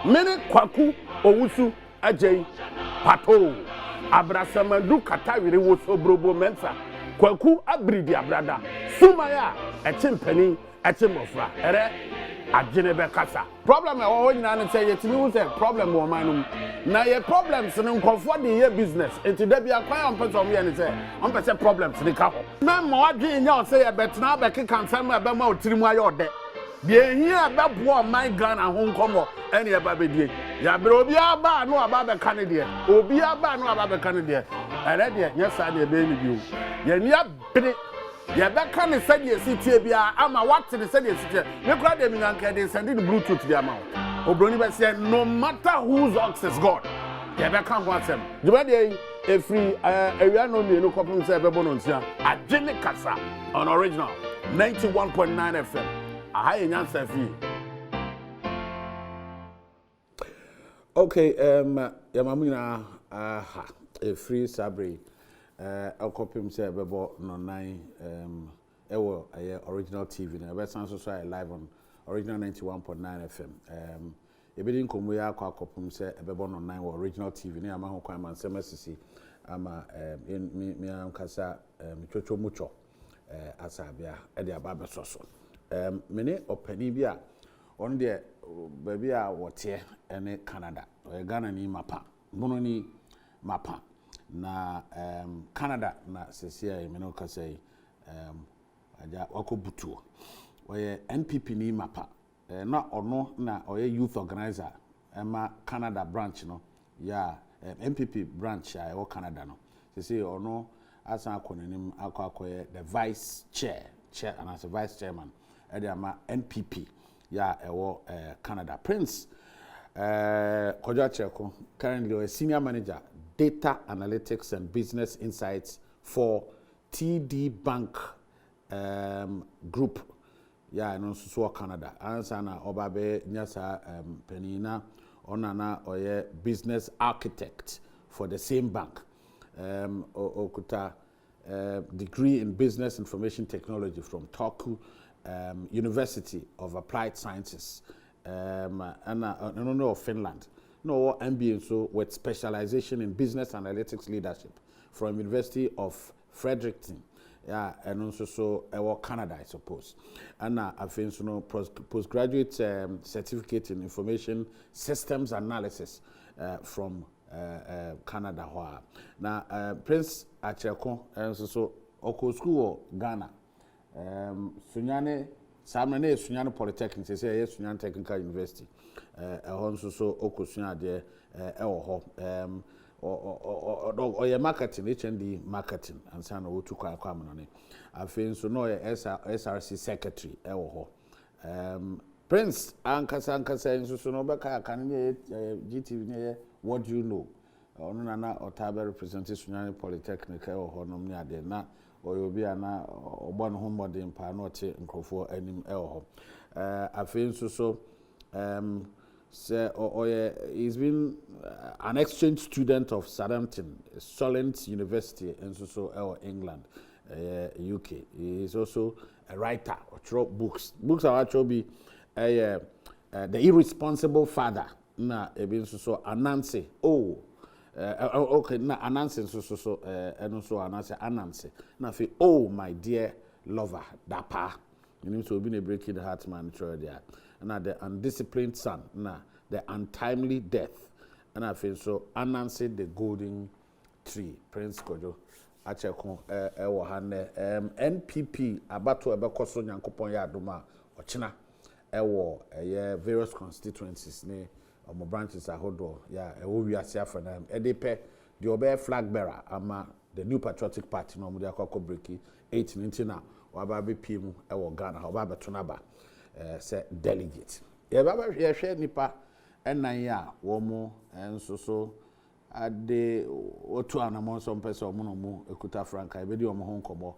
Mene kwaku owusu ajay pato abrasamadu katawire wo sobrobo mensa kwaku abridi abrada sumaya echimpani echimofra ere agene be kasa problem e wo nyina ne say yetimi wu say problem wo manum na ye problems ne nkofo de ye business enti da bia kwan am person ye ne say on person problems ne ka ho na ma wadwe nya o say ye betena be keka nsam e be ma otirimu aye ode de hia be bo my Ghana ho nkomo ene e ba bedie ya bre obi aba no aba be kan de obi aba no aba be kan de ere de nya sa de be ni bi o ye ni abre ya be kan se de sitie bia ama what de se de sitie me kura de mi nganka de send the bluetooth de ama obroni be say no matter whose ox is God ya be kan ho asem de be de efri ewia no mi no kopum se be bono ntia agene kasa on original 91.9 FM ahaya nyansa fi. Okay, yamamuna free sabre akopim say bebo no 9 ewo original TV na be san so live on original 91.9 FM ebedi nkomu ya akopim say bebo no 9 original TV na ama ho kwan man semesisi ama mi am kasa twotwo mucho asabia e de aba besoso mene opani bia on de baby a wote ene Canada o Ghana ni mapa bono ni mapa na Canada na sesia e meno ka say aja wakobutuo oye NPP ni mapa na ono na oye youth organizer ema Canada branch no ya NPP branch ya o Canada no sesia ono asan akonanim akoye the vice chair and as a vice chairman ama NPP ya ewo Canada. Prince Akyereko currently a senior manager data analytics and business insights for TD Bank group ya no so Canada ansa na obabe nyasa penina onana oye business architect for the same bank okuta degree in business information technology from Turku University of Applied Sciences and of Finland. No MBA so with specialization in business analytics leadership from University of Fredericton. Yeah, and also so Canada, I suppose. And I think so postgraduate certificate in information systems analysis from Canada. Now Prince Akyereko and so Oko School Ghana. Sunyane Samane Sunyane Polytechnic say yes Sunyane Technical University also so okosunya de ho or your marketing HND marketing and san o tu kwa no ne afin so no SRC secretary ho Prince ankasa so no beka kan GTV ne what do you know ono na Otabe representative Sunyane Polytechnic ho no ne ade na oyobi ana ogbon ho modern pa na ote nkrofo anim ho afin so he's been an exchange student of Southampton Solent University in England UK. He is also a writer or books are actually the Irresponsible Father na ebin so Anansi okay na Anansi so and so Anansi na fi oh my dear lover dapa you need to be a breaking the heart man there and the undisciplined son na the untimely death and I feel so Anansi the golden tree Prince Akyereko ewo hane NPP abato ebekoso nyankopon ya adoma ochina ewo various constituencies ne omo branches ahodo ya ewo wiase afana edepe the obe flag bearer ama the New Patriotic Party no mo de akoko breki 18 na waba be pim ewo Ghana waba betonaba say delegate ye baba hwe nipa enan ya wo mo enso so ade otu anamon so mpese omo no mo ekuta franka ebedi omo ho nkomo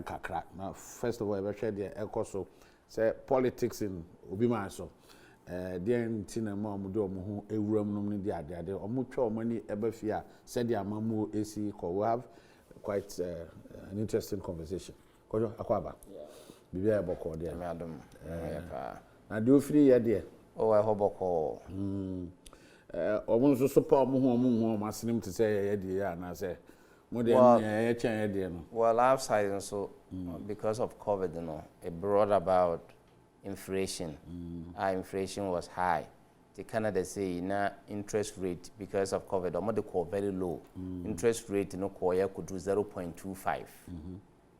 kakra na first of all ebe hwe de ekoso say politics in obi man so the ntina ma omo de omo ho ewuram no ni de ade omo twa omo ni ebe fia said the amamu AC we have quite an interesting conversation kojo akwaba Bibia boko there. Me adom. Na do free ye there. Oh, I hope boko. Omo so support mo masenim to say ye there na say mo dey ye chen ye there no. Well, outside and so because of COVID, it brought about inflation. Our inflation was high. The Canada say na interest rate because of COVID, or they call very low. Interest rate could do 0.25.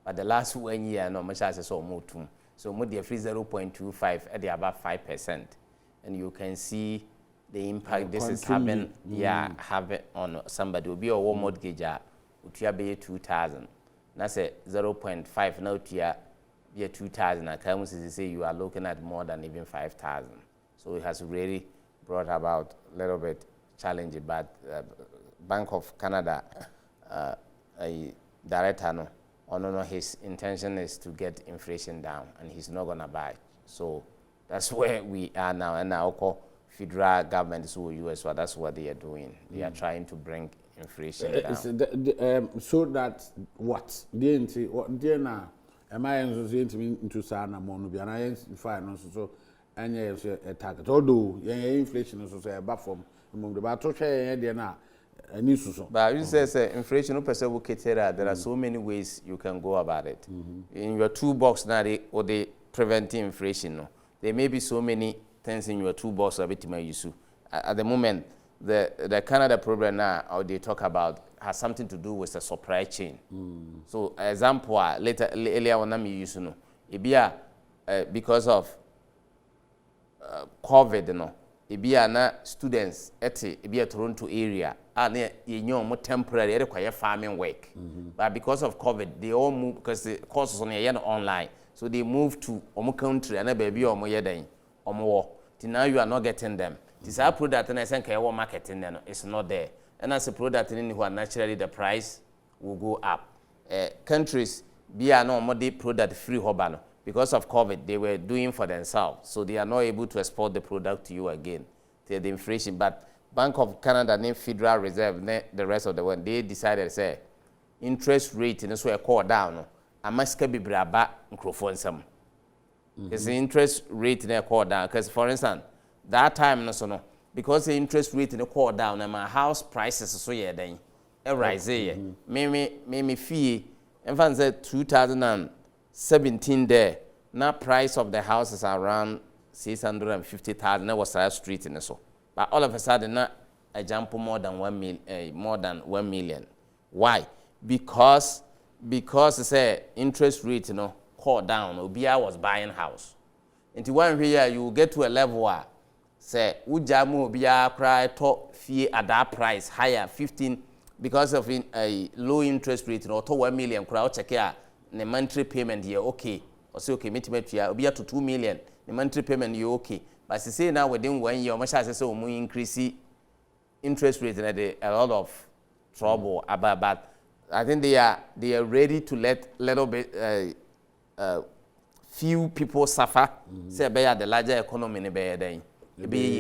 But the last 1 year, no much as so more too. So more the free 0.25 at the about 5%, and you can see the impact this is having. Have it on somebody. Will be a warm mortgage. Utia be 2,000. That's a 0.5 now. Utia be 2,000. I can say you are looking at more than even 5,000. So it has really brought about a little bit challenging. But Bank of Canada, a director, his intention is to get inflation down, and he's not gonna buy. So that's where we are now. And now, federal government is US, so that's what they are doing. They are trying to bring inflation down. So that what? They na am I into sana monu bi na yen fine so anya a target. Although inflation is also a back from the battle share na any so. But you say inflation will cater. There are so many ways you can go about it. In your toolbox now, they prevent inflation. No, there may be so many things in your toolbox a bit use. At the moment, the Canada problem now, or they talk about, has something to do with the supply chain. So, example, earlier when I'm using, it be because of COVID, it be na students it be a Toronto area, and more temporary, require farming work. But because of COVID, they all move because the courses on the online, so they move to omo country and a baby or more. Now you are not getting them. This our product and I think marketing then it's not there. And as a product in who naturally the price will go up. Countries be are no more product free hobano. Because of COVID, they were doing for themselves, so they are not able to export the product to you again. The inflation, but Bank of Canada, named Federal Reserve, the rest of the world, they decided say interest rate in so a call down. I must be braba microphone some. It's the interest rate in a call down because, for instance, that time no because the interest rate in a call down and my house prices so then rise me fee and fan said 2017 there now price of the house is around 650,000. That was our street in so, but all of a sudden now I jump more than 1 million. Why? Because say interest rate call down. Obia was buying house. Into one year you get to a level where say ujamu obia cry to fee at that price higher 15 because of a low interest rate or to 1 million crowd check here the monthly payment here okay or say okay meet here obia to 2 million the monthly payment you okay but say now within 1 year much as say we increase interest rate and a lot of trouble about but I think they are ready to let little bit few people suffer. Say the larger economy in the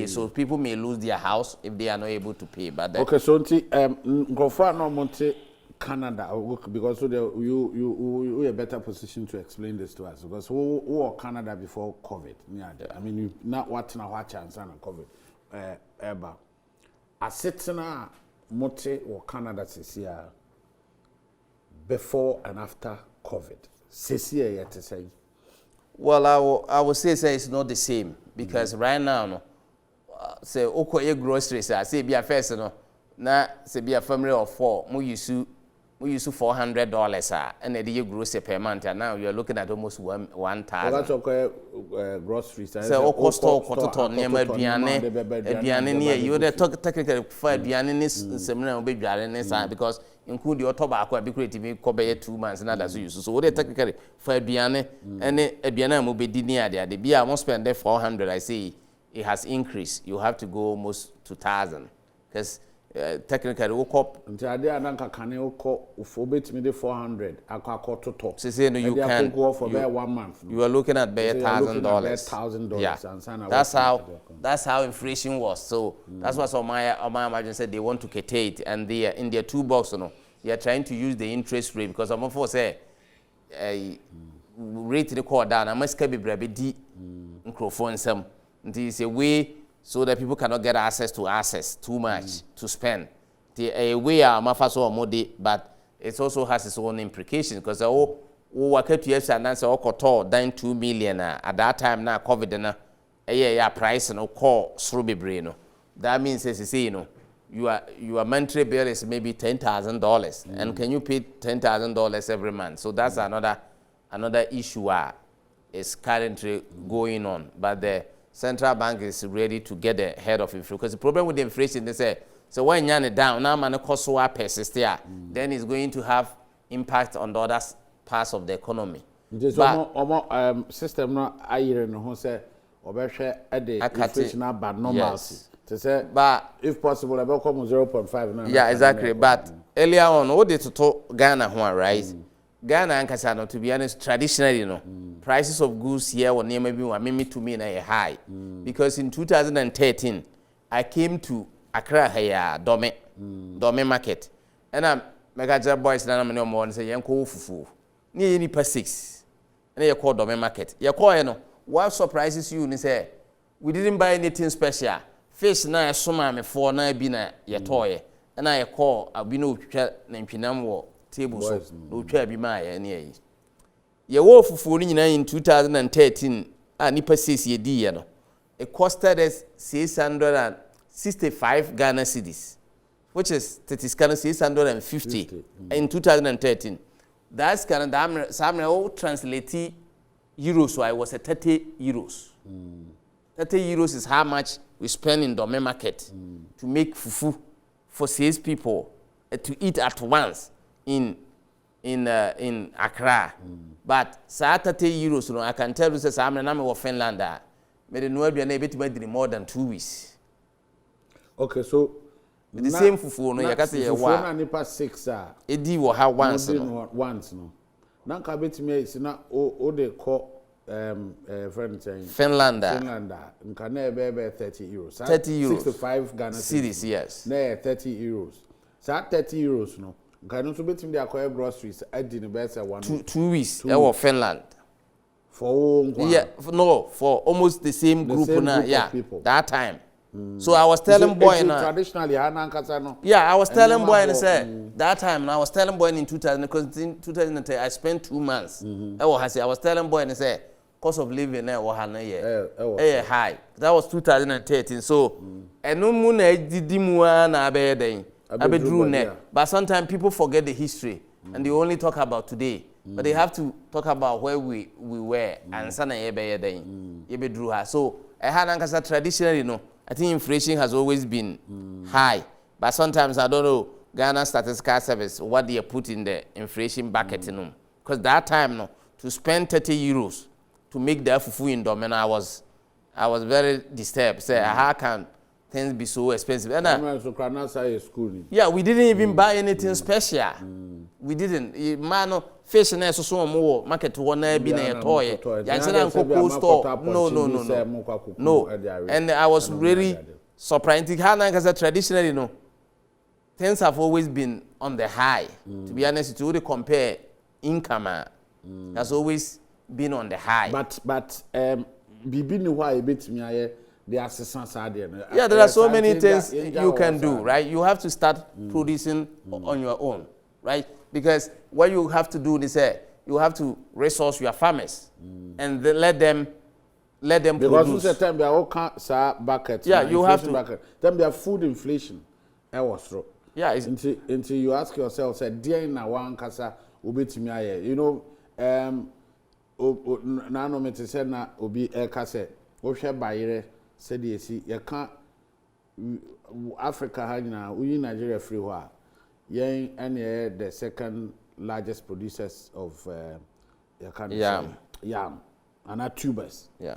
so people may lose their house if they are not able to pay. But okay, so go for no monte Canada because you a better position to explain this to us because who were Canada before COVID? Yeah, I mean you not what now what chance on COVID. Eba a sitting monte or Canada this year before and after COVID. Yet to say. Well, I will say it's not the same because right now, say okay groceries. I say be a first na say be a family of 4. We use $400 and the grocery per month. And now you are looking at almost 1,000. That's okay. Groceries. So cost to near Biane near you. They talk technically for Biane seminar be Biane because include your tobacco be creative cover 2 months and others use. So what they technically for Biane and a Biana will be near there. The beer must spend there 400. I see it has increased. You have to go almost 2,000 because technically woke up until I did not can for bit me 400. I call to talk. So say no, you can go for 1 month. You are looking at $1,000. $1,000. Yeah, that's how inflation was. So that's what my imagine said they want to cater it, and they in their toolbox, they are trying to use the interest rate because I'm for say rate the call down. I must be brevity microphone some. It's a way so that people cannot get access too much to spend. The way are mafaso or mode, but it also has its own implications because work to yes and answer all down 2 million at that time now COVID na yeah price no call through be brain. That means as you say, your monthly bill is maybe $10,000, and can you pay $10,000 every month? So that's another issue is currently going on. But the central bank is ready to get ahead of inflation because the problem with the inflation they say so when you're down now man cost so persist here, then it's going to have impact on the other parts of the economy. Just system no ayire no ho say obehwe at the inflation bad normalcy. To say, but if possible, about 0.5. Yeah, exactly. But earlier on, all the to Ghana one right? Ghana and Kasano, to be honest, traditionally, prices of goods here were near maybe to me a high because in 2013 I came to Accra here, Dome market, and I'm Megaja boys na no more and say yanko fufu. Near any per 6, and you call Dome market. You call what surprises you? And say we didn't buy anything special. Fish na soma me for na bi na ye toye na ye call abi na otwa na mpinam wo table so otwa bi ma ye na ye wo fufu ni nyina in 2013 nipa 6 ye di ye no it costed us 665 Ghana cedis which is 650 in 2013. That's kind of some translate euros so I was a 30 euros. 30 euros is how much we spend in the market to make fufu for 6 people to eat at once in Accra. But 30 euros, I can tell you that I'm in Finland. Made no be able more than 2 weeks. Okay, so the same fufu no you can say wa. Nipa 6 Edi wo ha once no. Na ka betime is na o de call Finland nka na ebe 30 euros 65 Ghana cedis yes na 30 euros sa 30 euros no nka no so betim dey acquire groceries adi ne be say 2 weeks e Finland for for almost the same group now yeah that time. So I was telling boy now. Traditionally, no. Yeah, I was telling boy and say that time. I was telling boy in 2000 because in 2010 I spent 2 months. I was telling boy and say cost of living there was high. That was 2013. So and no moon did na be but sometimes people forget the history and they only talk about today. But they have to talk about where we were and sana ye drew her. So I had traditionally I think inflation has always been high, but sometimes I don't know Ghana Statistical Service what they put in the inflation bucket, because that time to spend 30 euros to make the fufu in Domino, I was very disturbed. Say how can things be so expensive? And yeah, we didn't even buy anything special. We didn't. Man, fish and so more market one be na toy. Store. No. And I was really surprised. Because traditionally, things have always been on the high. To be honest, to compare income, has always been on the high. But bibi ni why bit me the assistance are there. Yeah, there are so many things you can do, right? You have to start producing on your own, right? Because what you have to do is you have to resource your farmers and let them because produce. Because time they all can't bucket. Yeah, you have to. Bucket. Then there food inflation. Was true. Yeah, until you ask yourself, say, dear na one kasa ubitimi aye. You know, na no me te say na obi kasa. Wo hwe bayire said you can't Africa hanyina we Nigeria free ho yen and the second largest producers of yam and tubers. Yeah.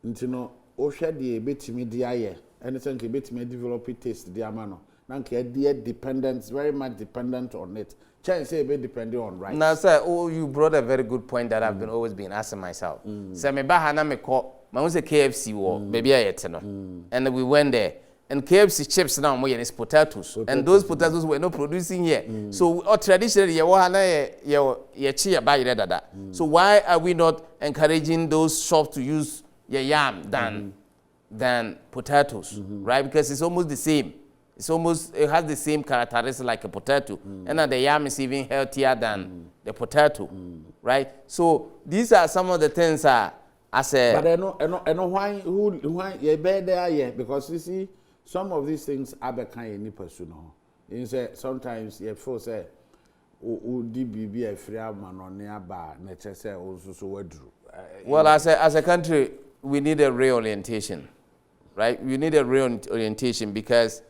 Ntino o hwe de betimi de aye anything ke betimi develop taste de amano na nke de dependent very much dependent on it. Chance say be depending on rice. Now sir, you brought a very good point that I've always been asking myself. Say me ba ha na me ko ma won say KFC wo baby ayete no and we went there And KFC chips now more is potatoes. And those potatoes were not producing here. So traditionally you chia buy dada. So why are we not encouraging those shops to use yam than potatoes? Right? Because it's almost the same. It has the same characteristics like a potato. And the yam is even healthier than the potato. Right? So these are some of the things I say. But I know why you bear there, because you see some of these things are kind of personal. You say sometimes you feel say be a free man on nearby nature say also so wordru. Well, as a country, we need a reorientation, right? We need a reorientation because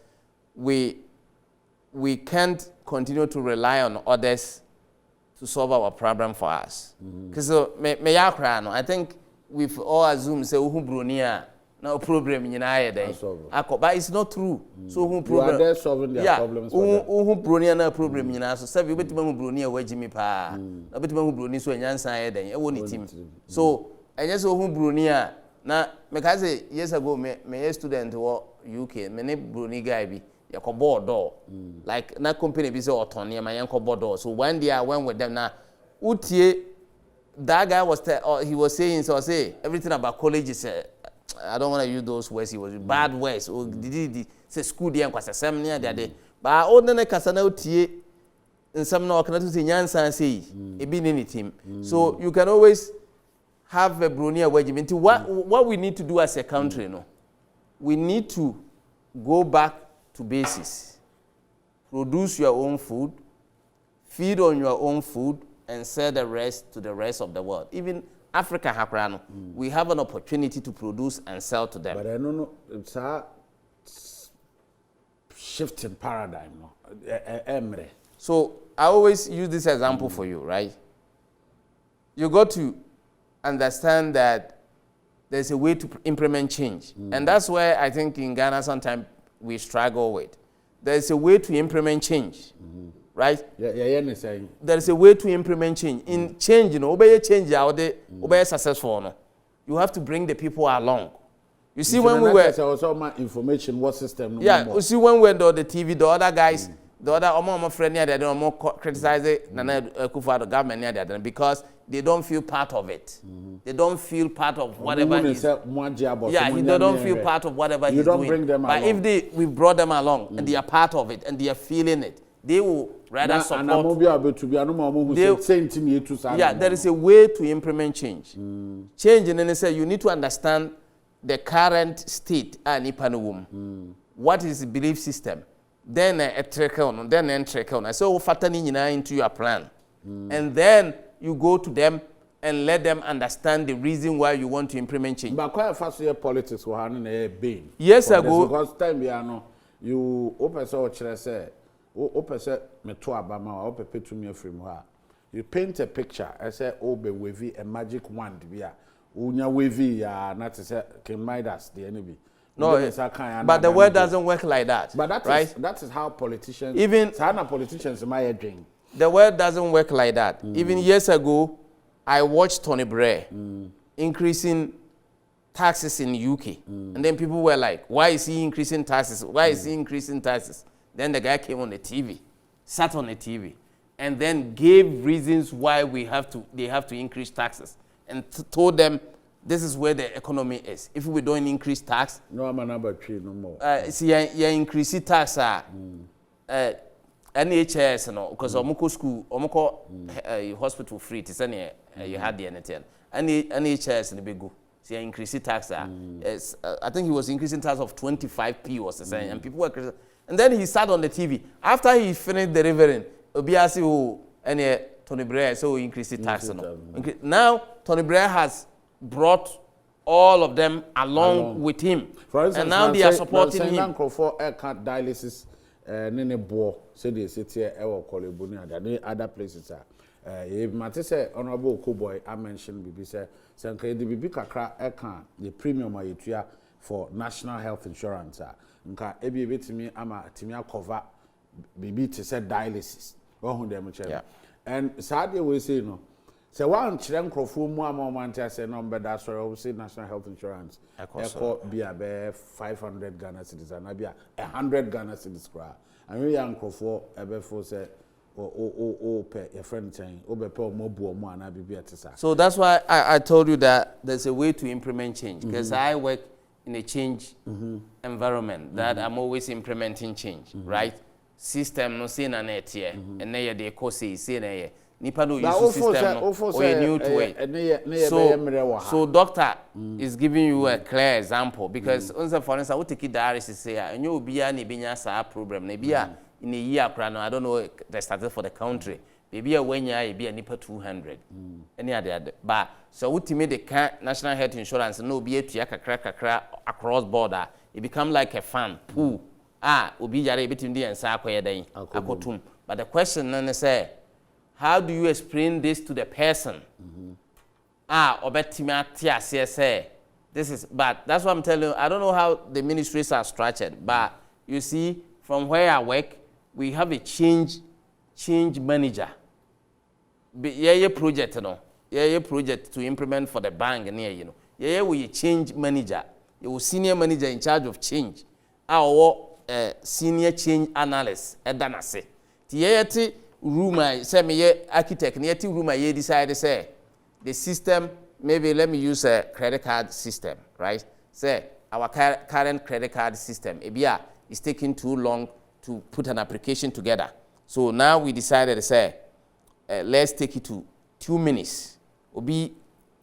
we can't continue to rely on others to solve our problem for us. Because I think we've all assumed say Brunia. No problem in but it's not true. So who problem? You are there solving their problems. Who Brunia no problem in us. So we bet Brunia where Jimmy Pa. No bet Brunia so nyansa then. Won't team. So I just who Brunia na because years ago me student wo UK me ne Bruni guy bi yako board door. Like na company be say autonomy my yanko board door. So one day I went with them na utie that guy was he was saying so say everything about college is I don't want to use those words. He was bad words. Oh, did say school there and kwasa sem near there. But all the kasa na utie in some no cannot say nyansa say e be any team. So you can always have a Brunia regiment. What we need to do as a country, no, we need to go back to basics. Produce your own food, feed on your own food, and sell the rest to the rest of the world. Even Africa Hakrano, we have an opportunity to produce and sell to them. But I don't know, it's a shifting paradigm. No? So I always use this example for you, right? You got to understand that there's a way to implement change. And that's where I think in Ghana sometimes we struggle with. There's a way to implement change. Right? There is a way to implement change. In change, obey change out there, obey successful. No? You have to bring the people along. You see, when we were also my information, what system? Yeah, you see, when we went on the TV, the other guys, the other friend near they don't more criticize it than the government near that because they don't feel part of it. They don't feel part of whatever he's they don't feel part of whatever he's doing. Bring them but along. If we brought them along and they are part of it and they are feeling it, they will rather support. There is a way to implement change. Change, and then say you need to understand the current state and what is the belief system. Then a trickle, then a trickle. I say, fattening into your plan, and then you go to them and let them understand the reason why you want to implement change. But quite fast year politics were having a bane. Yes, I go. Because time you open so say. You paint a picture. I say, "Oh, be wavy a magic wand. Unya wavy. Not to say can Midas the enemy." No, but the word doesn't work like that. But that is how politicians. Even politicians my dream. The word doesn't work like that. Even years ago, I watched Tony Blair increasing taxes in UK, and then people were like, "Why is he increasing taxes? Why is he increasing taxes?" Then the guy came on the TV, sat on the TV, and then gave reasons why they have to increase taxes, and told them this is where the economy is. If we don't increase tax, no, I'm number 3 no more. See, you increase tax, NHS, no, because omoko school, omoko hospital free. It's any you had the anything. NHS in the big go. See, increase tax. I think he was increasing tax of 25p or something, and people were. And then he sat on the TV. After he finished delivering, Obiasi who and Tony Blair so increased the tax. Now Tony Blair has brought all of them along with him. For instance, and now they are supporting him. For aircard dialysis, nene bo say they sit here and other places are. If Mate say Honorable Koboy, I mentioned BB say Sanka the BB kakra aircard the premium ayutia for national health insurance. Nka ebi betimi ama timia cover bibi to say dialysis. Ohun dem chere. And sadly we say no So one nkrofo mu amount say number that's why we say national health insurance. Eko be 500 Ghana cedis and be 100 Ghana cedis kra. And we nkrofo ebe for say pay your friend saying be pay omobu omo ana be atisa. So that's why I told you that there's a way to implement change because I work in a change environment that I'm always implementing change, right? System no say na net here and na dey cause say na here. Nipa no use system no or new to it. So doctor is giving you a clear example because for instance we take dialysis say and you be na benya sa problem na bia in a year I don't know they started for the country maybe a when ya be a nipa 200 any other but so ultimately the national health insurance no be to kakra across border it become like a fund pool obi jare between the and sa akoye den akotum but the question then say how do you explain this to the person obetimi atia say this is but that's what I'm telling you. I don't know how the ministries are structured but you see from where I work we have a change manager. Yeah, project no. Yeah, project to implement for the bank near you know. Yeah, we change manager. You senior manager in charge of change. Our senior change analyst. Edanase. Ti room I say me architect. Near room I decide say the system. Maybe let me use a credit card system, right? Say our current credit card system. Ebia is taking too long to put an application together. So now we decided to say, let's take it to 2 minutes. Obi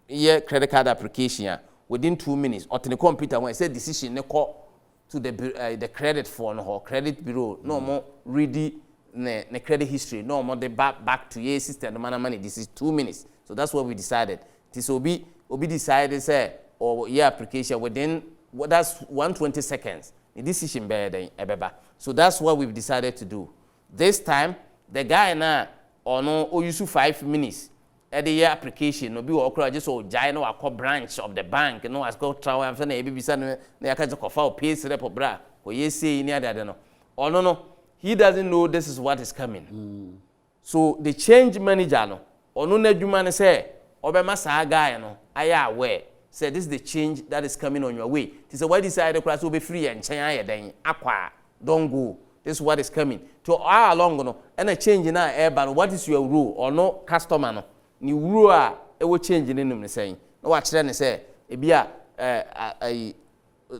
yeah credit card application within 2 minutes. Or to the computer when I say decision, they call to the credit phone or credit bureau. No more ready the credit history. No more the back to your system. The money. This is 2 minutes. So that's what we decided. This Obi decided say or your application within that's 120 seconds. The decision better than so that's what we've decided to do. This time, the guy now or no use 5 minutes at the year application. No be okra just so giant or branch of the bank. No, as go travel and say be send na ka just file pay rep bra. Or you say near that no. Or no, he doesn't know this is what is coming. So the change manager no or no nedwuma say obema sa guy no aya aware. Say this is the change that is coming on your way. This is why decided class will be free and change then aqua don't go. This is what is coming. To all along no and a change in our air but what is your rule or no customer no ni rule it will change in them saying no watch then say it be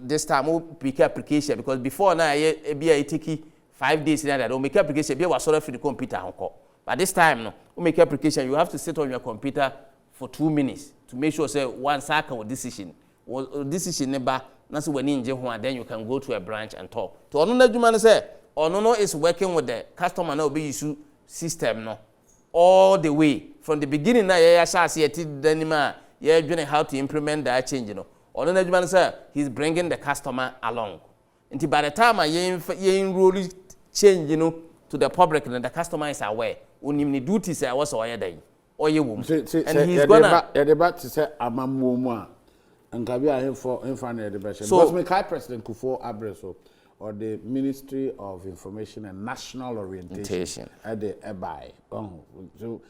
this time we pick application because before now it be a take 5 days in that don't make application be was sort of the computer but this time no we make application you have to sit on your computer for 2 minutes to make sure say one second with decision never na so when inje ho then you can go to a branch and talk to ono na dwuma say ono is working with the customer now be use system no all the way from the beginning na ya shase yeti danima ya dwene how to implement that change no ono na dwuma say he's bringing the customer along until by the time you enroll change you know to the public and the customer is aware onim ni duties I was oya dan oye wom and he's gonna debate to say amamuomu a nkabi a info debate because me kai president Kufo Abreso or the Ministry of Information and National Orientation at the ebai so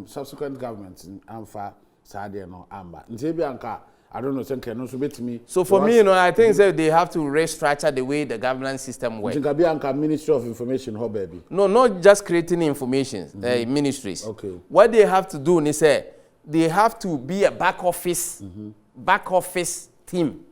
subsequent governments in amfa sade no amba ntebi anka I don't know think no so betimi so for me you know I think that they have to restructure the way the governance system works. Nkabi anka Ministry of Information ho baby no not just creating information ministries. Okay, what they have to do is say they have to be a back office team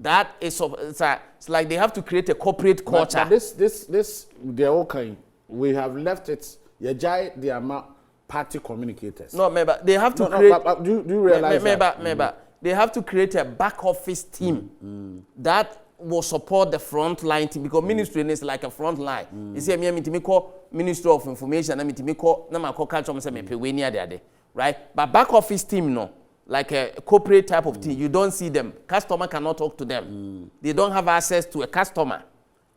that is it's like they have to create a corporate culture. But this they're all kind we have left it yajai the amount party communicators. No, maybe they have to create. Do you realize maybe they have to create a back office team that will support the front line team because ministry is like a front line. You see, me call Ministry of Information, me call culture, me pay we near there, right? But back office team, no, like a corporate type of team, you don't see them. Customer cannot talk to them. They don't have access to a customer.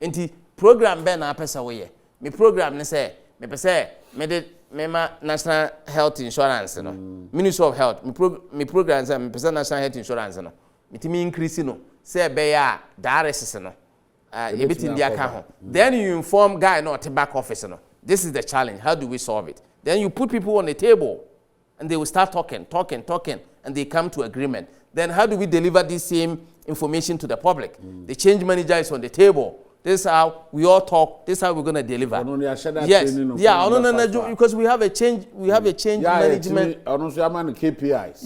And the program ben na pesa we. Me program ne say, me did national health insurance no Ministry of Health me program say me person national health insurance no me increase no say be ya dialysis no everything dey aka ho then you inform guy no at back office no this is the challenge how do we solve it then you put people on the table and they will start talking, and they come to agreement. Then how do we deliver this same information to the public? The change manager is on the table. This is how we all talk. This is how we're going to deliver. Yes, yeah, because we have a change. We have a change management. KPIs.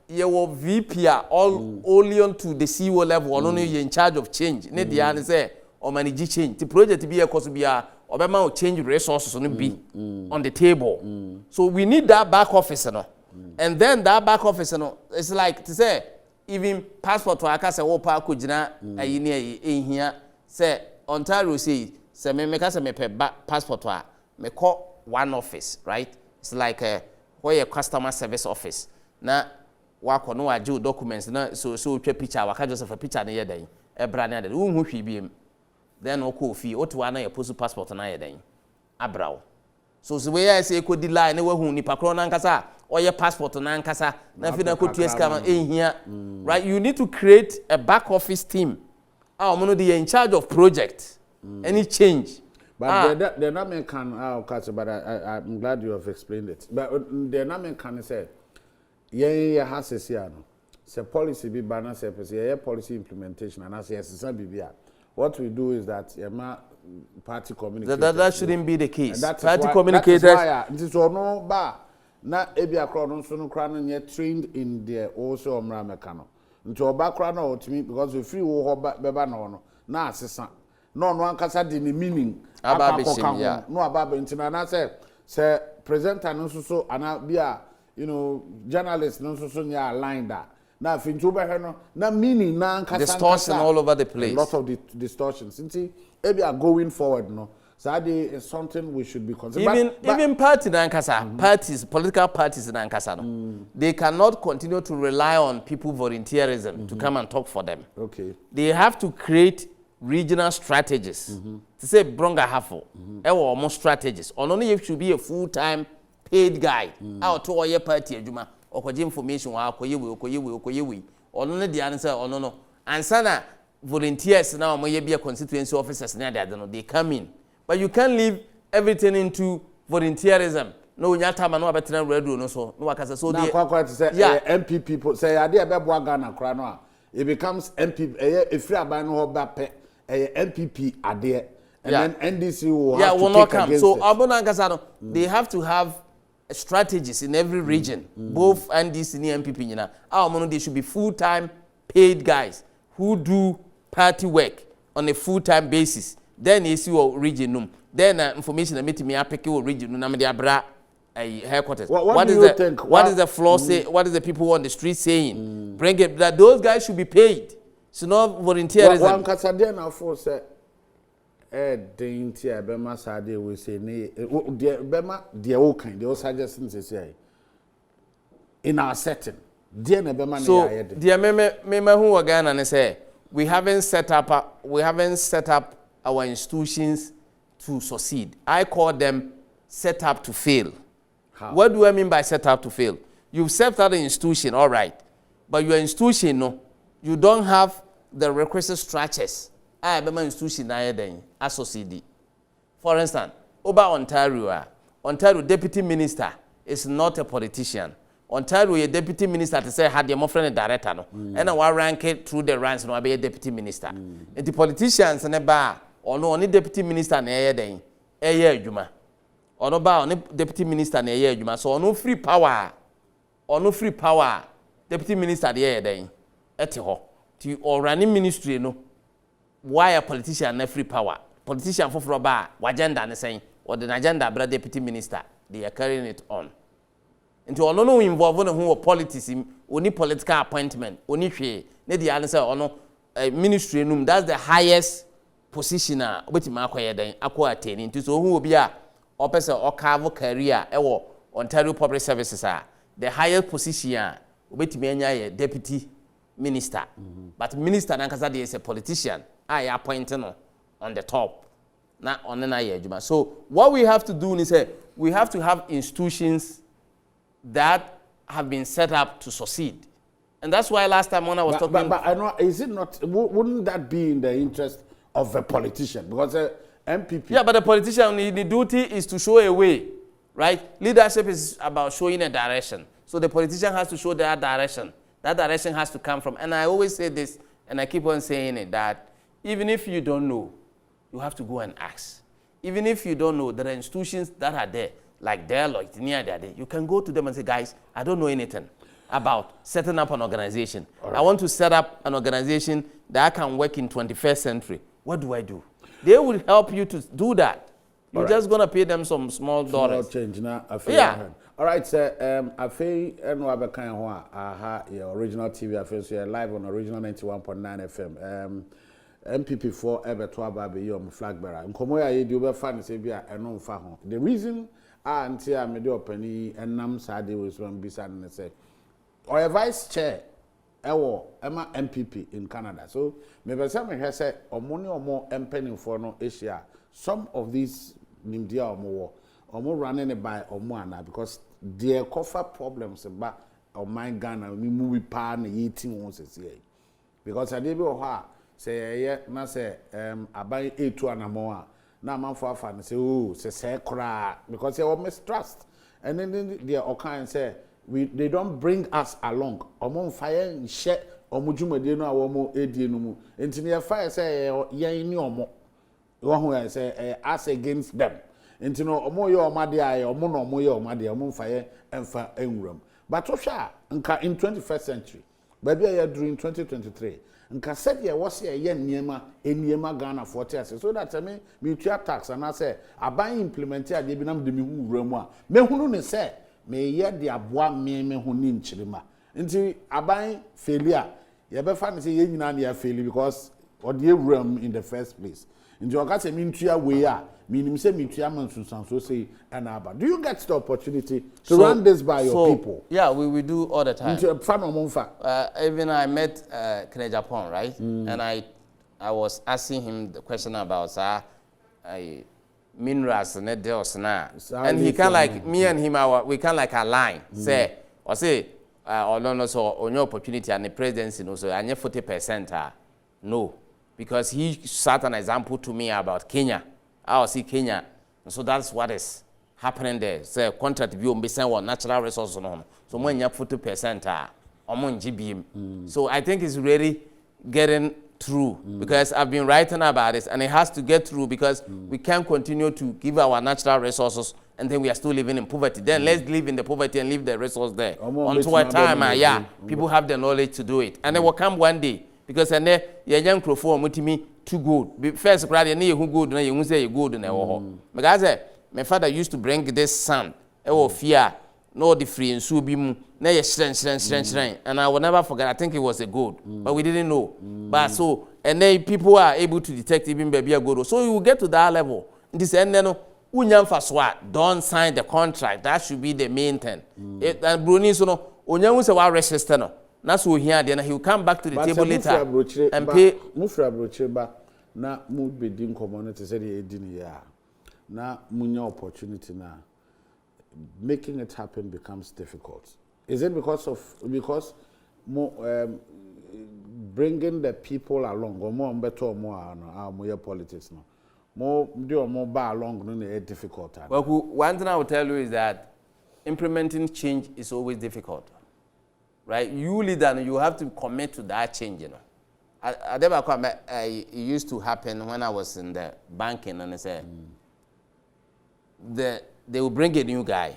Yeah, VP all only on to the CEO level. Only in charge of change. Ne dia say or manage change. The project be a cost be a or change resources on be on the table. So we need that back office, and then that back office, it's like to say even passport to akasa wo pa ko gina ayi ne ehia say Ontario say me say me passport to me call one office, right? It's like where a customer service office. Na wako no aje documents na so twa picture waka just for picture na yedan e bra na de wo hu hwi biem then oko fi oto na ye post passport na yedan abrawo so we ya say ko di line na wahu nipa kro na nkasa oye passport na nkasa na fi na ko tu escam ehia right? You need to create a back office team omo no dey in charge of project any change. But the name can but I'm glad you have explained it. But the name can say yeah has a siano. Say policy be banner say policy implementation and as yes what we do is that party communicators. That shouldn't be the case. Party communicators. That is why no ba na ebi akro no so no kra no trained in the also omra mekano. Nti oba kra na otimi because we free wo beba no na asesa. No ankasa di ni meaning ababeshim no ababe ntina na say presenter no so ana bia journalists no so nya aligned that. Now if you na meaning na ankasa distortion all over the place. A lot of the distortions. Since maybe are going forward so that is something we should be considering. Even party na ankasa, parties, political parties na ankasa they cannot continue to rely on people volunteerism to come and talk for them. Okay. They have to create regional strategies. To say bronga hafo, almost strategies. Or only if should be a full-time paid guy. Out to your party aduma okoje information wa okoyewe. Or only the answer or no. And sana volunteers now mo be a constituency officers na they come in. But you can't leave everything into volunteerism. No nyata ma no abetra radio no so. No akasa so dey. Na kwakwa say MP people say ade ebe boa Ghana kra no a it becomes MP efri aban no ho ba pe MPP ade and then NDC will have to take against so Abona they have to have strategies in every region, both NDC and MPP. They should be full-time paid guys who do party work on a full-time basis. Then you see what region then information that meet me apeke region na me abra headquarters. What do you think? What is the floor say? What is the people on the street saying? Bring it that those guys should be paid. So not volunteerism. One Casadia now for say dainty Bema Sade we say ne Bema dear okay, the suggestions say in our setting. Dear Bema so dear meme who again and say we haven't set up our institutions to succeed. I call them set up to fail. How? What do I mean by set up to fail? You've set up an institution, all right, but your institution you don't have the requisite structures. I have an institution associated. For instance, over Ontario deputy minister is not a politician. Ontario a deputy minister to say had your friend director and I rank it through the ranks no be a deputy minister. And the politicians and bar or no only deputy minister na year adwuma. Or no ba only deputy minister na year adwuma. So no free power deputy minister the year den ete ho. To or running ministry no why a politician na free power politician for ba agenda na saying or the agenda bra deputy minister they are carrying it on into no involve no who politics only political appointment only hwe na the answer ono ministry num that's the highest position wetin akoye den akwa attain into so who obi a opese o carve career e wo Ontario Public Services the highest position obetimi anya ye deputy minister. But minister nankasa is a politician. I appointed on the top. Not on an eye. So what we have to do is we have to have institutions that have been set up to succeed. And that's why last time when I was talking... But I know, is it not... Wouldn't that be in the interest of a politician? Because MPP... Yeah, but the politician, the duty is to show a way. right? Leadership is about showing a direction. So the politician has to show that direction. That direction has to come from, and I always say this, and I keep on saying it, that even if you don't know, you have to go and ask. Even if you don't know, there are institutions that are there, like Deloitte, you can go to them and say, guys, I don't know anything about setting up an organization. Right. I want to set up an organization that can work in 21st century. What do I do? They will help you to do that. You're just going to pay them some small dollars. Change now. Yeah. All right, sir. I feel your original TV affairs. You're live on original 91.9 FM. MPP4 ever to about your flag bearer. Nkomoya ye do be fan say bia eno mfa ho. The reason until I made opani enam sade was when bisa na say or a vice chair ewo ema MPP in Canada. So me be say me hear say omoni omo empany for no Asia. Some of these nimdia omo running it by omo ana because their cover problems about my Ghana we move pa na eating won say because I dey be o say na say aban etu anamo a na manfo afa na say oh say kra because they all mistrust and then they all kind say they don't bring us along omo fire share omo dwumade no a omo edie no mu enti na fire say yen ni omo wo hu say us against them enti no omo ye omade aye omo no omo ye omade omo fire emfa enwuram but ohwa nka in 21st century baby aye during 2023 nka said ye was ye niema Ghana 40 so that me tua tax and I say aban implement ade bi nam de me hu wura mu a me hunu ne say me ye de aboa me hu ni nchirima nti aban failure ye be fa ne say ye nyina na ya fail because ode ewura mu in the first place nti oka say me ntua we a me nim say me tua man sunsan so say and aba do you get the opportunity to run this by your people? Yeah, we do all the time. Even I met Kene Japan, right? And I was asking him the question about minerals and and he can like me and him we can like align. Say or no so on your opportunity and the presidency no so and 40% no, because he set an example to me about Kenya. I see Kenya, so that's what is happening there. So contract view be sent on natural resources on. So when you 40% on GBM. So I think it's really getting through because I've been writing about this and it has to get through because we can't continue to give our natural resources and then we are still living in poverty. Then let's live in the poverty and leave the resource there. Until a time, people have the knowledge to do it. And it will come one day because and then young perform with me too good. First, brother, you good, na you say you good na wo. Because my father used to bring this sand. E wo fear, no the free and so be mu. Na ye shren. And I will never forget. I think it was a gold, but we didn't know. But so and then people are able to detect even baby a gold. So you will get to that level. This and then unyam faswa don't sign the contract. That should be the main thing. And Bruni so no unyam se wa register no. That's what he had, and he will come back to the table later and pay. Mufra brocheba na mu be dim community said he didn't ya. Na munya opportunity na making it happen becomes difficult. Is it because more bringing the people along or more better or more politics no more do or more bar along no a difficult time? Well, one thing I will tell you is that implementing change is always difficult. Right, you leader, you have to commit to that change. You know, it used to happen when I was in the banking, and I said, they will bring a new guy,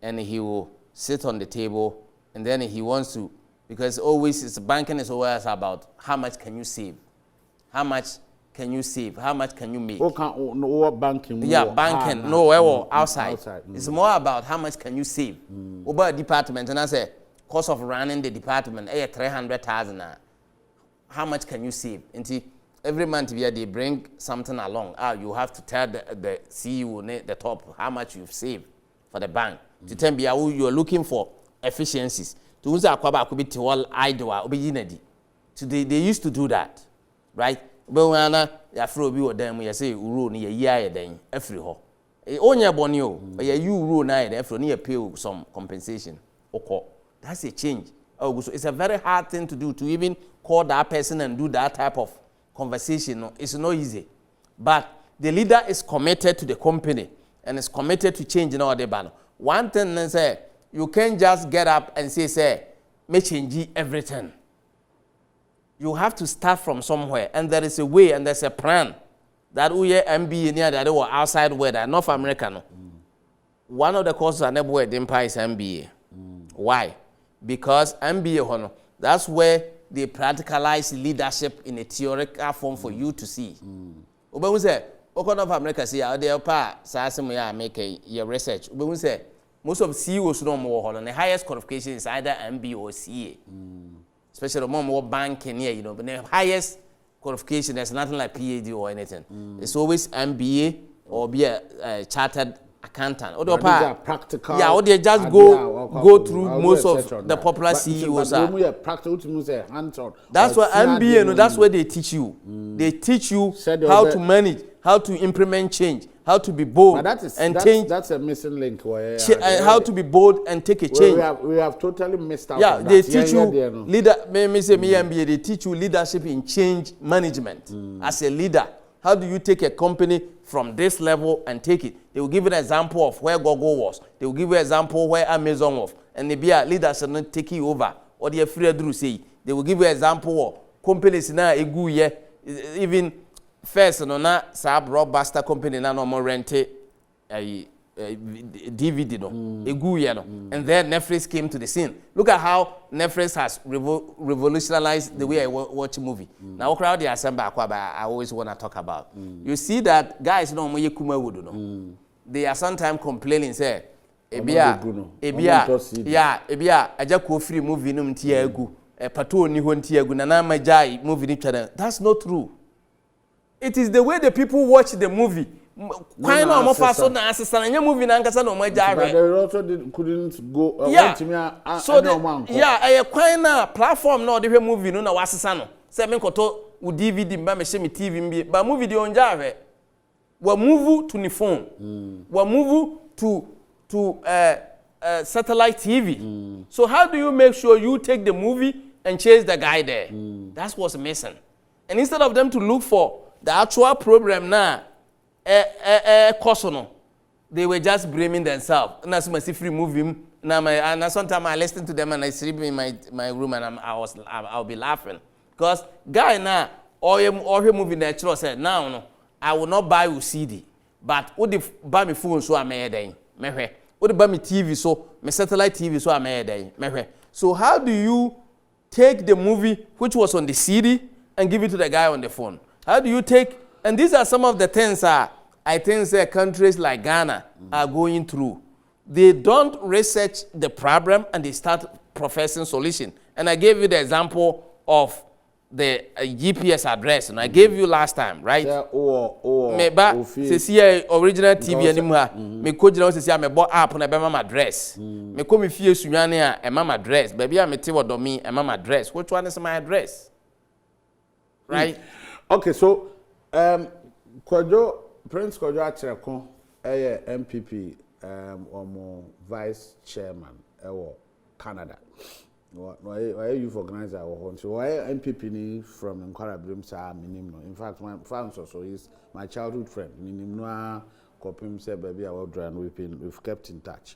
and he will sit on the table, and then he wants to, because always it's banking is always about how much can you save, how much can you save, how much can you make. What banking? Yeah, banking. No, outside. It's more about how much can you save. Over a department, and I say. Cost of running the department, 300,000. How much can you save? Until every month they bring something along. You have to tell the CEO, the top, how much you've saved for the bank. To tell me you are looking for efficiencies. To they used to do that, right? But when you throw you them, you say uro ni year then every ho. Onya bonio, but you uro na every ni pay some compensation. Okay. That's a change. Oh, so it's a very hard thing to do, to even call that person and do that type of conversation. No, it's not easy. But the leader is committed to the company and is committed to change in all the ban. One thing is say you can't just get up and say me change everything. You have to start from somewhere, and there is a way and there's a plan that we MBA near that or outside where that North American. One of the courses I never went in is MBA. Why? Because MBA, that's where they practicalize leadership in a theoretical form for you to see. But we say, North America say, "They are make your research." But we say, most of CEOs know more. The highest qualification is either MBA or CA. Especially more banking here, you know. But the highest qualification, there's nothing like PhD or anything. It's always MBA or be a chartered accountant. Or practical. Yeah, or they just go through most of the popular CEOs. That's what MBA, no, that's where they teach you. They teach you how to manage, how to implement change, how to be bold change. That's a missing link. How to be bold and take a change. We have totally missed out. Yeah, they teach you MBA. They teach you leadership in change management as a leader. How do you take a company from this level and take it? They will give you an example of where Google was. They will give you an example where Amazon was. And they be a leader should not take you over. Or the Freedom say. They will give you an example of companies now even first no na sa blockbuster company na no more rent a DVD no no. And then Netflix came to the scene. Look at how Netflix has revolutionized the way I watch a movie. Now crowd the assemble I always want to talk about. You see that guys no mo kuma wood no. They are sometimes complaining say ebia aja ko free movie no mtia agu pato ni ho ntia agu na majai movie ni twada. That's not true. It is the way the people watch the movie. Why no more fast on assistant and movie na nkasa no majai. But they also couldn't go a quite platform no the movie no na wasesa no. Say me koto u DVD mba me share me TV mbi ba movie de onja we move to the phone. We move to satellite TV. So how do you make sure you take the movie and chase the guy there? That's what's missing. And instead of them to look for the actual program now, they were just blaming themselves. And that's my free movie. And sometimes I listen to them and I sleep in my room and I'll be laughing. Because guy now, all your movie natural said, now no, I will not buy you CD. But would you buy me phone so I may day? Would you buy me TV so my satellite TV so I may day? So how do you take the movie which was on the CD and give it to the guy on the phone? How do you take, and these are some of the things I think countries like Ghana are going through. They don't research the problem and they start professing solution. And I gave you the example of the GPS address, and I gave you last time, right? Me ba se original TV anymore. Me ko jira se me bo app na be mama address. Me ko me fie sunwane a mama address. Baby a me te wodomi a mama address. Which one is my address? Right? Okay, so Prince Akyereko MPP vice chairman Canada. Why youth organizer so why MPP ni from Nkwara Brim sa minim no. In fact my friend so is my childhood friend. Minim no kopim say baby I will and we've kept in touch.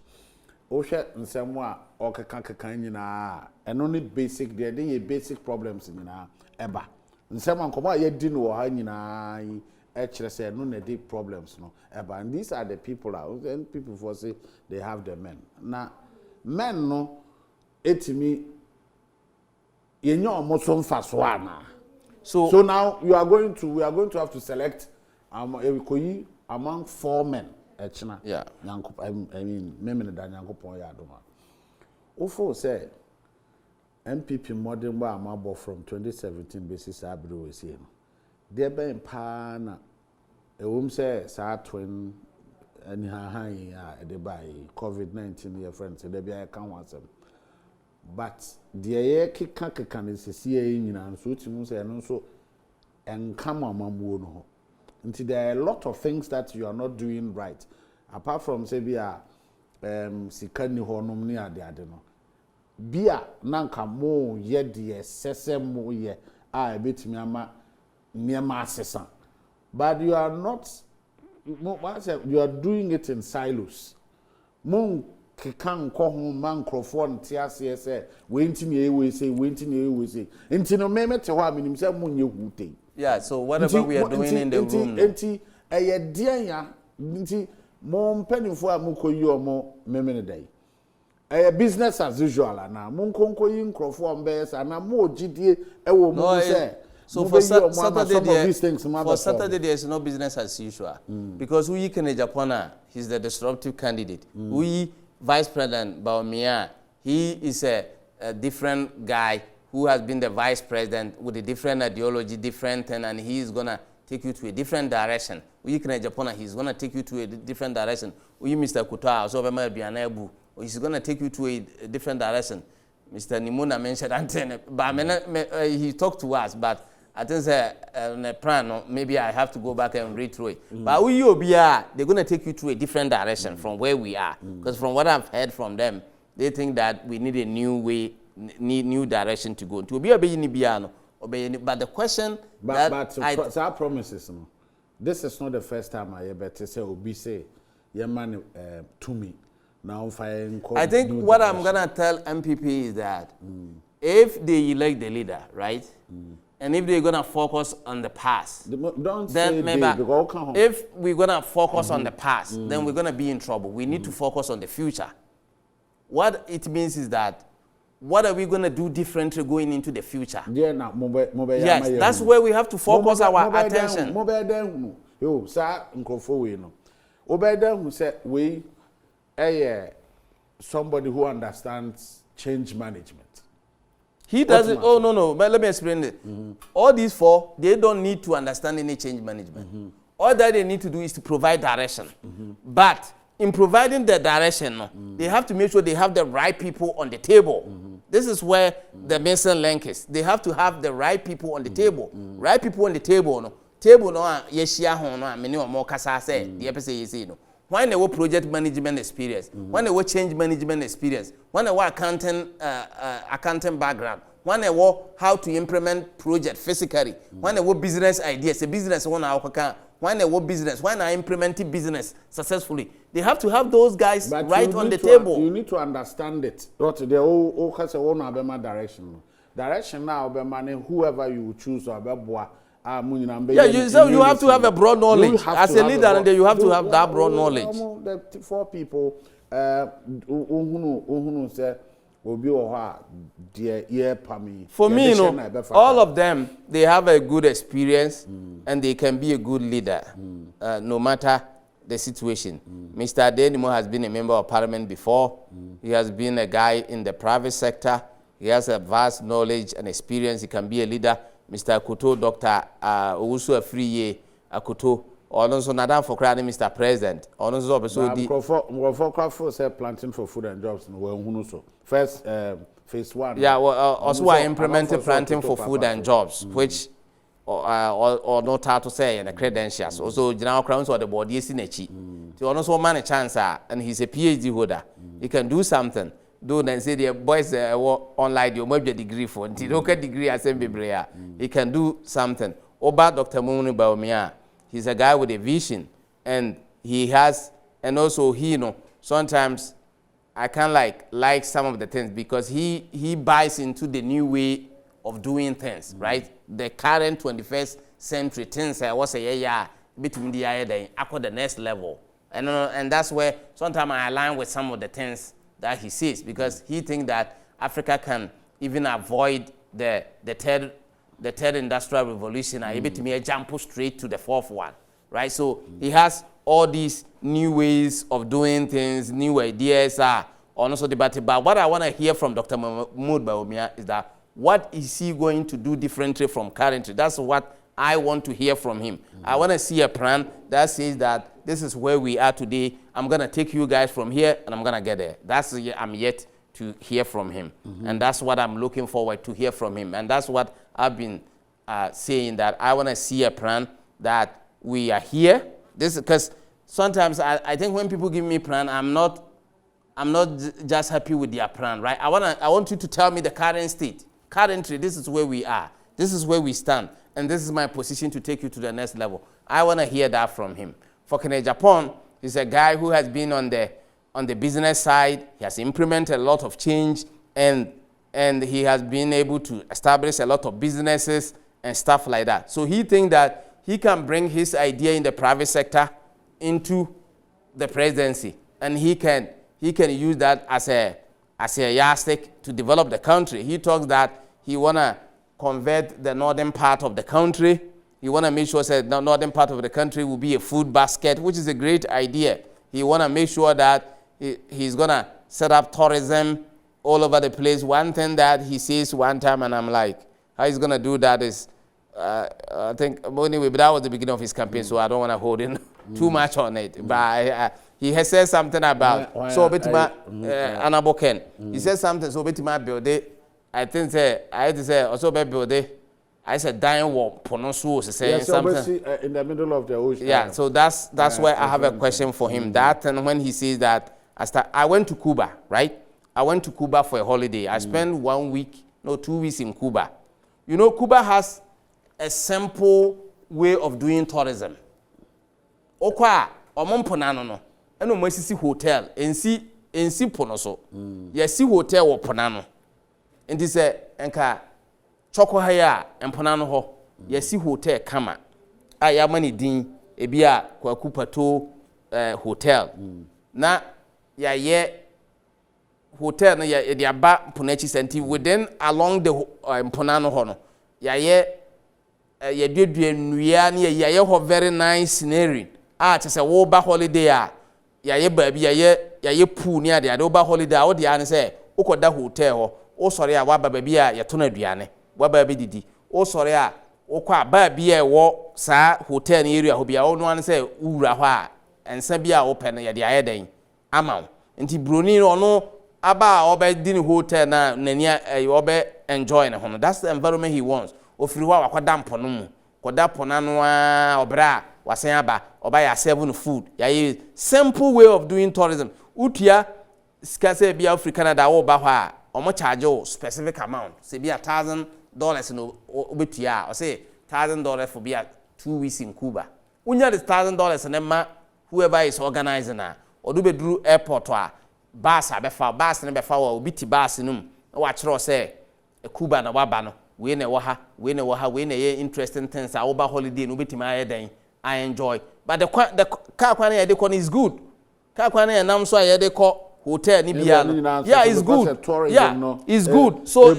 Ohwe nsem a okeka nyina eno ni basic dey basic problems nyina eba. Nsem ankomo a yedi no ha nyina kire say no na dey problems no eba. And these are the people and people for say they have the men. Na men no etimi yenyo omoso mfaso ana. So now we are going to have to select among 4 men. Yeah. I mean, memene da Nyankopon ya adoma. Ofo say MPP modern ba amabo from 2017 basis abro we see no. There be pa na ewom say sa twin ani han ya de by COVID-19 your friends there be I can want them. But the ye keka ne sesi nyina so timu say no so enkama mambuo no. Until there are a lot of things that you are not doing right. Apart from say bia sikani honom ni ade no. Bia nanka mo ye de sese mo ye a betimi ama niema asesa. But you are not you are doing it in silos. Mon can call home microphone TRCS say waiting here we say until no meme to what mean himself mun you wute. Yeah, so whatever we are doing in the room. Enti eh dear ya nti mo mpanimfo a mukoyi omo meme day. Business as usual na mon konkoyi nkrofo mbes na mo gidie e wo mo say. So for Saturday, there is no business as usual because we can Japana, he's the disruptive candidate. We Vice President Baumia, he is a different guy who has been the vice president with a different ideology, different thing, and he is gonna take you to a different direction. We can Japana, he's gonna take you to a different direction. We Mr. Kuta, so he's gonna take you to a different direction. Mr. Nimuna mentioned antenna, but he talked to us, but I think on a plan, maybe I have to go back and read through it. But they're going to take you to a different direction from where we are. Because from what I've heard from them, they think that we need a new way, new direction to go. To be but the question our promises, this is not the first time I ever say Obi say, "Yeah, man, to me." Now, I think what I'm going to tell MPP is that if they elect the leader, right, and if they're going to focus on the past, then maybe if we're going to focus on the past, then we're going to be in trouble. We need to focus on the future. What it means is that what are we going to do differently going into the future? Yes, that's where we have to focus our attention. Somebody who understands change management. He doesn't. Oh no. But let me explain it. All these four, they don't need to understand any change management. All that they need to do is to provide direction. But in providing the direction, they have to make sure they have the right people on the table. This is where the missing link is. They have to have the right people on the table. Right people on the table. No yeshia ho no many or more kasa say the episode you see no. When they were project management experience, when they were change management experience, when they were accounting background, when they were how to implement project physically, when they were business ideas, a business when they were business, when I implemented business successfully, they have to have those guys right on the table. You need to understand it. What they all has a own direction. Direction now, whoever you choose or yeah, you have to have a broad knowledge. As a leader, and you have to have that broad knowledge. The four people, for me, all of them, they have a good experience and they can be a good leader, no matter the situation. Mr. Adenimo has been a member of parliament before. He has been a guy in the private sector. He has a vast knowledge and experience. He can be a leader. Mr. Akuto, Dr. Owusu Afriye Akuto, also Nadam for crowding Mr. President. Also, say planting for food and jobs. First, phase one. Yeah, also I implemented planting for food and jobs, which or not how to say in the credentials. Also, general crowns or the body is in a cheat. So also man a chance, and he's a PhD holder. He can do something. Do then say the boys online you maybe a degree for until okay degree as Biblia. He can do something. Oba Dr. Munu Baumia, he's a guy with a vision, and he has, and also he sometimes I can't like some of the things because he buys into the new way of doing things, right? The current 21st century things I was a between the the next level, and that's where sometimes I align with some of the things that he sees, because he thinks that Africa can even avoid the third industrial revolution and able to make a jump straight to the fourth one, right? So he has all these new ways of doing things, new ideas are also debated. But what I want to hear from Dr. Mahmoud Baumia is that what is he going to do differently from currently? That's what I want to hear from him. I want to see a plan that says that this is where we are today. I'm going to take you guys from here and I'm going to get there. That's I'm yet to hear from him. And that's what I'm looking forward to hear from him. And that's what I've been saying, that I want to see a plan that we are here. This because sometimes I think when people give me plan, I'm not just happy with their plan, right? I want you to tell me the current state. Currently, this is where we are. This is where we stand. And this is my position to take you to the next level. I want to hear that from him. For Kene Japan, he's a guy who has been on the business side. He has implemented a lot of change, and he has been able to establish a lot of businesses and stuff like that. So he thinks that he can bring his idea in the private sector into the presidency, and he can use that as a yardstick to develop the country. He talks that he wanna convert the northern part of the country. He wanna make sure that the northern part of the country will be a food basket, which is a great idea. He wanna make sure that he's gonna set up tourism all over the place. One thing that he says one time, and I'm like, how he's gonna do that is, I think, anyway, but that was the beginning of his campaign, so I don't wanna hold in too much on it. But he has said something about Anaboken. He said something so betima build it. I had to say also build it. I said dying war ponosu say something in the middle of the ocean. Yeah, so that's where I have a question for him. That and when he says that I went to Cuba, right? I went to Cuba for a holiday. I spent 1 week, 2 weeks in Cuba. You know, Cuba has a simple way of doing tourism. Okwa omomponano no. Eno mo sisi hotel ensi pono so. Yesi hotel wo ponano. Enti se enka choko haya emponano ho. Yesi hotel kama. Ya mani din ebia kwa kupato hotel. Na ya ye hotel na ya de aba ponachi senti within along the emponano ho no. Ya ye duedue nnua na ya ye ho very nice scenery. Chese wo ba holiday a ya ye ba bi ya ye pool ni ade wo ba holiday a wo de an say ukoda hotel ho wo sori a wa ba bi a ye to na aduane wa ba bi didi wo sori a wo kwa ba bi e wo sa hotel ni area ho bia wo no an say wura ho a ensa bi a wo pe na ye de aye den ama nti broni no aba a wo ba di ni hotel na nani wo ba enjoy na ho no. That's the environment he wants. Ofiri ho a wakwada mpono mu koda ponano a obra wasen aba oba ya serve food ya simple way of doing tourism. Utia skase bia Africa Canada wo ba ho a omo charge specific amount say bia $1,000 no obetua o say $1,000 for bia 2 weeks in Cuba. Unya the $1,000 na ma whoever is organizing na odu beduru airport a bus abefa bus na befa wa obiti bus num wa kire say Cuba na waba no we na wo ha we na ye interesting things a wo ba holiday no betima aye den I enjoy. But the car kwan ye de ko is good. Car kwan ye nam so ye de ko hotel ni bia no. Yeah, it's good. Yeah, it's good. So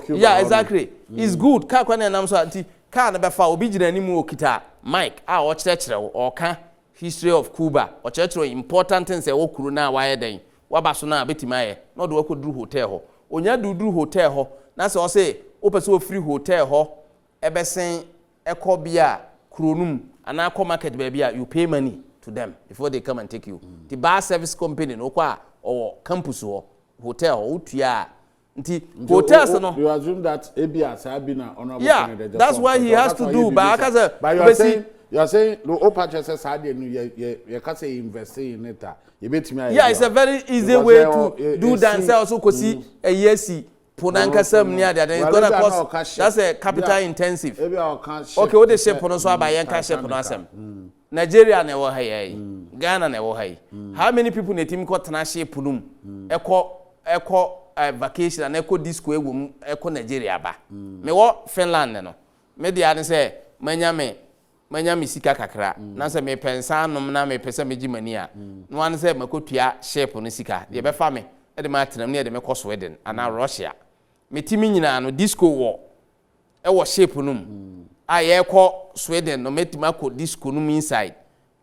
yeah, exactly. It's good. Car kwan ye nam so anti car na be fa obi gina ni mu okita Mike a o kire o ka history of Cuba. O kire important things e wo kuru na wa ye den. Wa ba so na betima ye. No do ko duru hotel ho. Onya duru hotel ho. Na se o say o pese o free hotel ho ebesen ekọ bia kronum and now come market baby, you pay money to them before they come and take you. The bar service company no kwa or campus or hotel or utia. Hotels no. You assume that ABS have been an honorable. Yeah, that's what he has to do. But you are saying no purchases had you can say invest in it. Yeah, it's a very easy way to do that. Say also kosi a yesi. Ponanka sam near that it's gonna cost. That's a capital intensive. Okay, what they say pono so aba yen ka share pono asem. Nigeria na wo hayi, Ghana na wo hayi. How many people na team ko tana share ponum? Eko vacation and eko disco egwum eko Nigeria ba. Me wo Finland no. Me dia ne say manya sika kakra. Na say me pensa nom na me pesa me gimani a. No an say makotua share pono sika. Ye be fa me. E de ma tenam ne de me ko Sweden ana Russia. Metimi nyina no disco wo e wo shape num a ye ko Sweden no metima ko disco num inside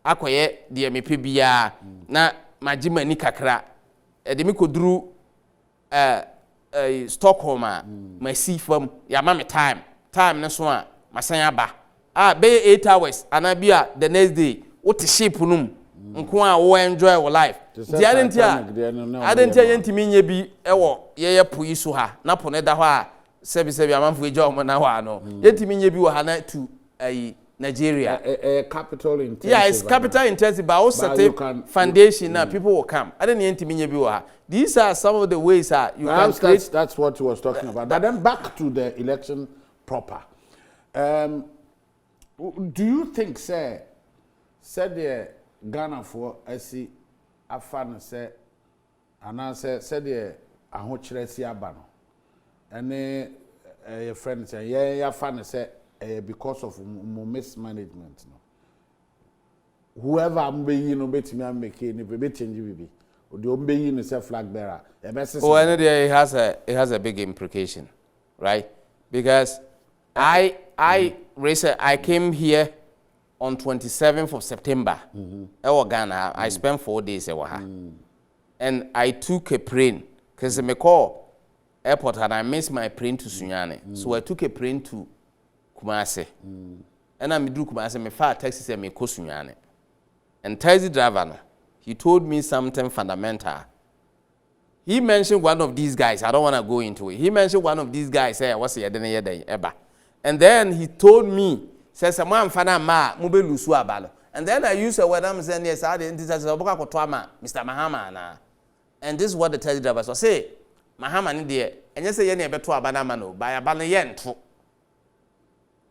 akoye de mepe bia na magimani kakra e de me ko duru Stockholm a masi fam ya ma me time ne so a masan aba be 8 hours ana bia the next day what shape num nko a wo enjoy your life. The adentia yentimi nye bi ewo ye poyi so ha na po ne da ho a sebi amanfo eja omo na ho ano yentimi nye bi wo ha na to Nigeria capital intensive. Yeah, it's capital intensive but also foundation now people will come. I don't yentimi nye bi wo ha. These are some of the ways you can create. That's what he was talking about. But then back to the election proper. Do you think said Ghana for asi afa no se ananse se de ahokyere si aba no ene your friend say yeah afa no se because of mismanagement no whoever am be you no betimi am make ni be change bibi odi o be you no say flag bearer oh and it has a big implication, right? Because I came here on 27th of September. Ghana, I spent 4 days and I took a plane because I call airport and I missed my plane to Sunyane. So I took a plane to Kumasi. And I'm do Kumasi, my far taxi said me ko Sunyane. And taxi driver, he told me something fundamental. He mentioned one of these guys. I don't want to go into it. He mentioned one of these guys. Hey, what's the other? And then he told me, says, "Someone fana ma mube lusu abalo." And then I used a word. I'm saying, yes, I didn't. Mr. Mahama. And this is what the taxi driver was say. Mahama ni there. And you say, "Yeni beto abana mano by abana yen."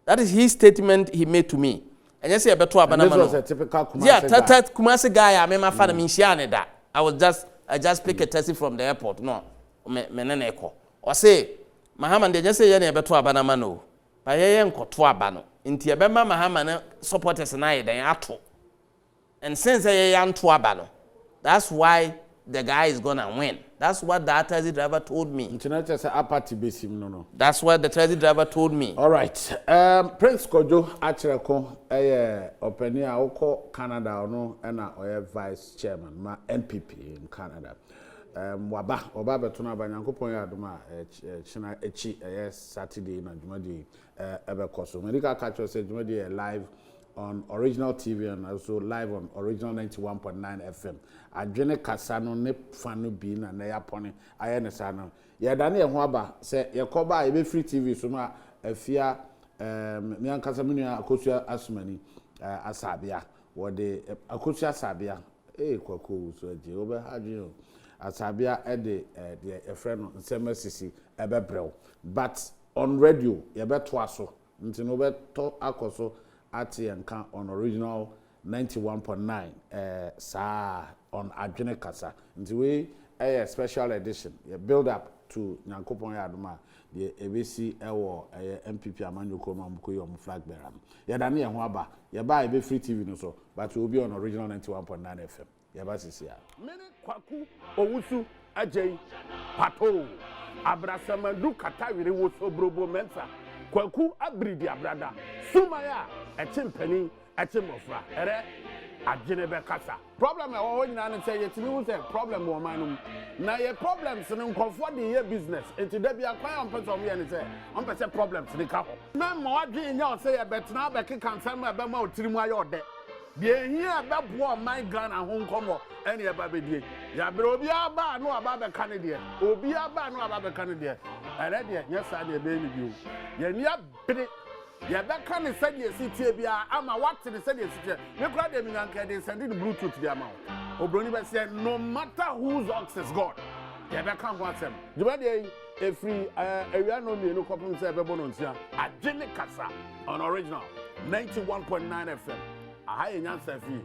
That is his statement he made to me. And you say, "Beto abana mano." This was a typical Kumasi guy. Yeah, Kumasi guy. I mean, my father Minshiane that. I just pick a taxi from the airport. No, meneneko. Or say, Mahama, they just say yene beto abanama no. But ye yenko to abano. Inti ebema Mahama supporters na ye den ato. And since ye yan to abano, that's why the guy is gonna win. That's what the taxi driver told me. That's what the taxi driver told me. All right. Prince Akyereko, openia oko Canada no na vice chairman ma NPP in Canada. Waba betuna banyankopon ya adoma china echi Saturday na jumadi ebekoso. Medical catcher said jumadi live on Original TV and also live on Original 91.9 FM. Adwene kasano ne fanu bi na na yapone ayene sano. Ye dane ye ho aba se ye koba ye be free TV so no afia me ankasa menu akosua asumani asabia wo de akosua asabia kwako so je obe hadwe asabia de e friend no nsemasisi ebebrew but on radio ye beto aso nti no beto akoso ati yanka on Original 91.9 sa on Adwene Kasa nti we a special edition a build up to Nyankopon Yadoma the ABC ewo MPP amanyoko no amko yo flag bearer ya dane ye ho aba ye ba be free TV no so but we will be on Original 91.9 FM ya ba sisi ya mene kwaku owusu ajei pato abrasamandu katawire wo so brobo mensa kwaku abridi abrada sumaya echimpani echimofra ere Adwene be kasa problem e wo nyina ne say yetimi wo say problem wo manum na ye problems ne nkofo de ye business enti da bia kwan on person ye ne say on person problems ne ka ho na ma wadwe nya o say ye betena be keka nsam e be ma otirimu aye ode de hia be bo man Ghana ho nkomo ene ye ba be die ya bre obi aba no aba be ka ne de obi aba no aba be ka ne de ere de nya sa de be ni bi o ye ni abre ya be kan said ye sitie bia ama what the said ye sitie me kura de mi nanka de send the bluetooth bia ma obroni be say no matter whose ox is god ya be kan ho asem juma de free area no me no kopum say be bono ntia Adwene Kasa on Original 91.9 FM aha ye nyansa fi